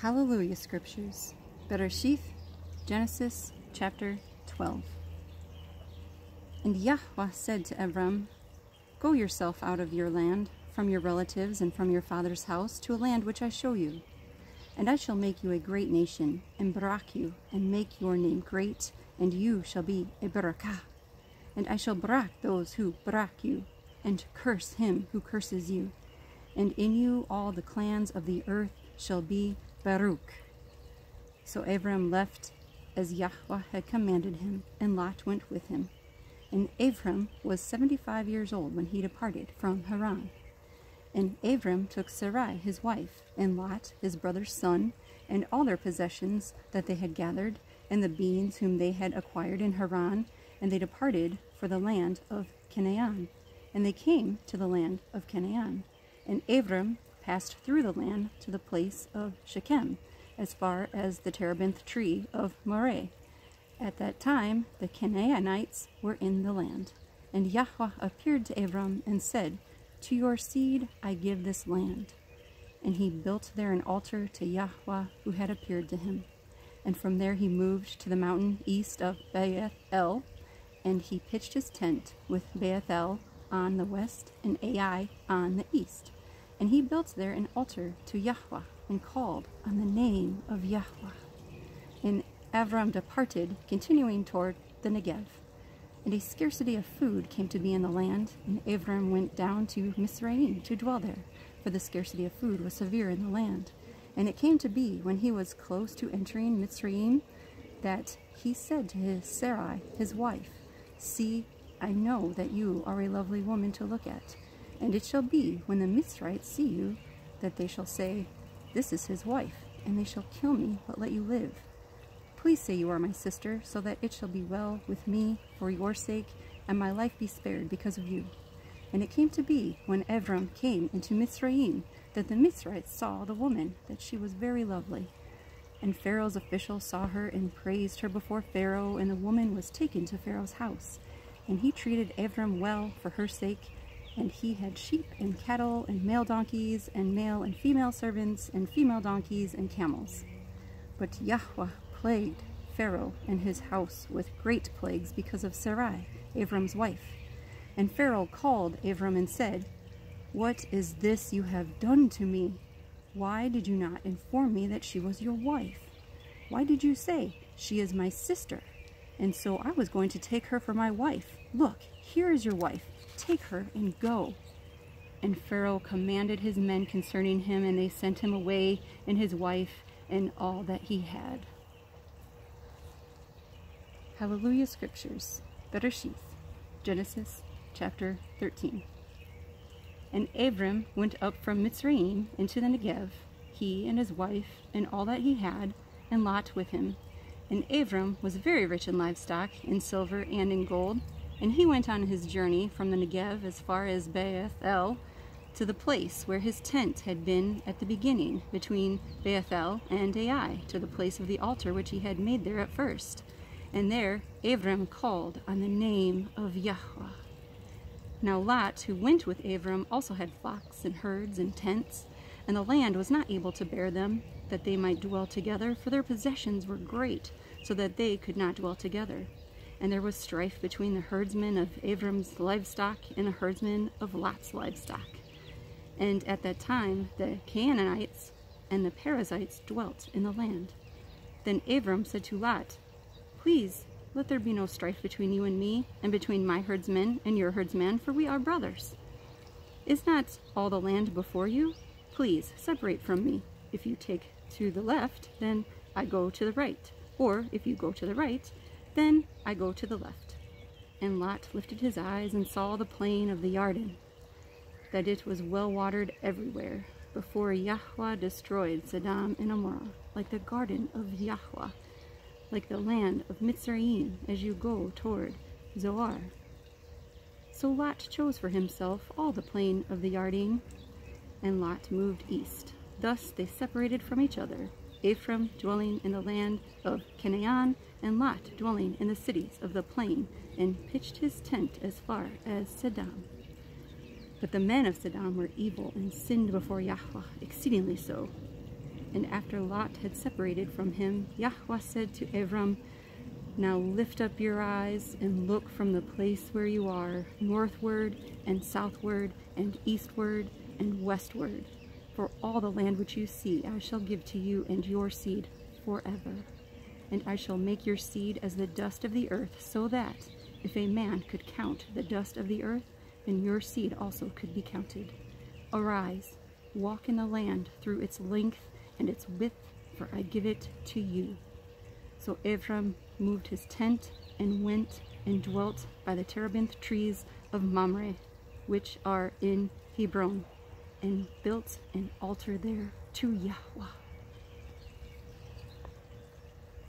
HalleluYah Scriptures, Bereshith, Genesis chapter 12. And Yahuah said to Abram, "Go yourself out of your land, from your relatives and from your father's house, to a land which I show you. And I shall make you a great nation, and barak you, and make your name great, and you shall be a barakah. And I shall barak those who barak you, and curse him who curses you. And in you all the clans of the earth shall be Baruch." So Abram left as Yahweh had commanded him, and Lot went with him. And Abram was 75 years old when he departed from Haran. And Abram took Sarai his wife, and Lot his brother's son, and all their possessions that they had gathered, and the beings whom they had acquired in Haran, and they departed for the land of Canaan. And they came to the land of Canaan. And Abram passed through the land to the place of Shechem, as far as the terebinth tree of Moreh. At that time the Canaanites were in the land. And Yahuah appeared to Abram and said, "To your seed I give this land." And he built there an altar to Yahuah who had appeared to him. And from there he moved to the mountain east of Beth-el, and he pitched his tent with Beth-el on the west and Ai on the east. And he built there an altar to Yahuah, and called on the name of Yahuah. And Abram departed, continuing toward the Negev. And a scarcity of food came to be in the land, and Abram went down to Mizraim to dwell there, for the scarcity of food was severe in the land. And it came to be, when he was close to entering Mizraim, that he said to his Sarai, his wife, "See, I know that you are a lovely woman to look at. And it shall be, when the Mizrites see you, that they shall say, 'This is his wife,' and they shall kill me, but let you live. Please say you are my sister, so that it shall be well with me for your sake, and my life be spared because of you." And it came to be, when Abram came into Mizraim, that the Mizrites saw the woman, that she was very lovely. And Pharaoh's officials saw her and praised her before Pharaoh, and the woman was taken to Pharaoh's house. And he treated Abram well for her sake, and he had sheep and cattle and male donkeys and male and female servants and female donkeys and camels. But Yahuah plagued Pharaoh and his house with great plagues because of Sarai, Abram's wife. And Pharaoh called Abram and said, "What is this you have done to me? Why did you not inform me that she was your wife? Why did you say, 'She is my sister'? And so I was going to take her for my wife. Look, here is your wife. Take her and go." And Pharaoh commanded his men concerning him, and they sent him away, and his wife, and all that he had. HalleluYah Scriptures, Bereshith, Genesis chapter 13. And Abram went up from Mizraim into the Negev, he and his wife, and all that he had, and Lot with him. And Abram was very rich in livestock, in silver and in gold. And he went on his journey from the Negev as far as Beth-el, to the place where his tent had been at the beginning, between Beth-el and Ai, to the place of the altar which he had made there at first. And there Abram called on the name of Yahuah. Now Lot, who went with Abram, also had flocks and herds and tents, and the land was not able to bear them, that they might dwell together, for their possessions were great, so that they could not dwell together. And there was strife between the herdsmen of Abram's livestock and the herdsmen of Lot's livestock. And at that time the Canaanites and the Perizzites dwelt in the land. Then Abram said to Lot, "Please, let there be no strife between you and me, and between my herdsmen and your herdsmen, for we are brothers. Is not all the land before you? Please separate from me. If you take to the left, then I go to the right. Or if you go to the right, then I go to the left." And Lot lifted his eyes and saw the plain of the Yarden, that it was well watered everywhere, before Yahuah destroyed Sodom and Gomorrah, like the garden of Yahuah, like the land of Mizraim, as you go toward Zoar. So Lot chose for himself all the plain of the Yarden, and Lot moved east. Thus they separated from each other, Abram dwelling in the land of Canaan, and Lot dwelling in the cities of the plain, and pitched his tent as far as Sodom. But the men of Sodom were evil and sinned before Yahuah, exceedingly so. And after Lot had separated from him, Yahuah said to Abram, "Now lift up your eyes and look from the place where you are, northward and southward and eastward and westward. For all the land which you see I shall give to you and your seed forever. And I shall make your seed as the dust of the earth, so that, if a man could count the dust of the earth, then your seed also could be counted. Arise, walk in the land through its length and its width, for I give it to you." So Abram moved his tent and went and dwelt by the terebinth trees of Mamre, which are in Hebron, and built an altar there to Yahweh.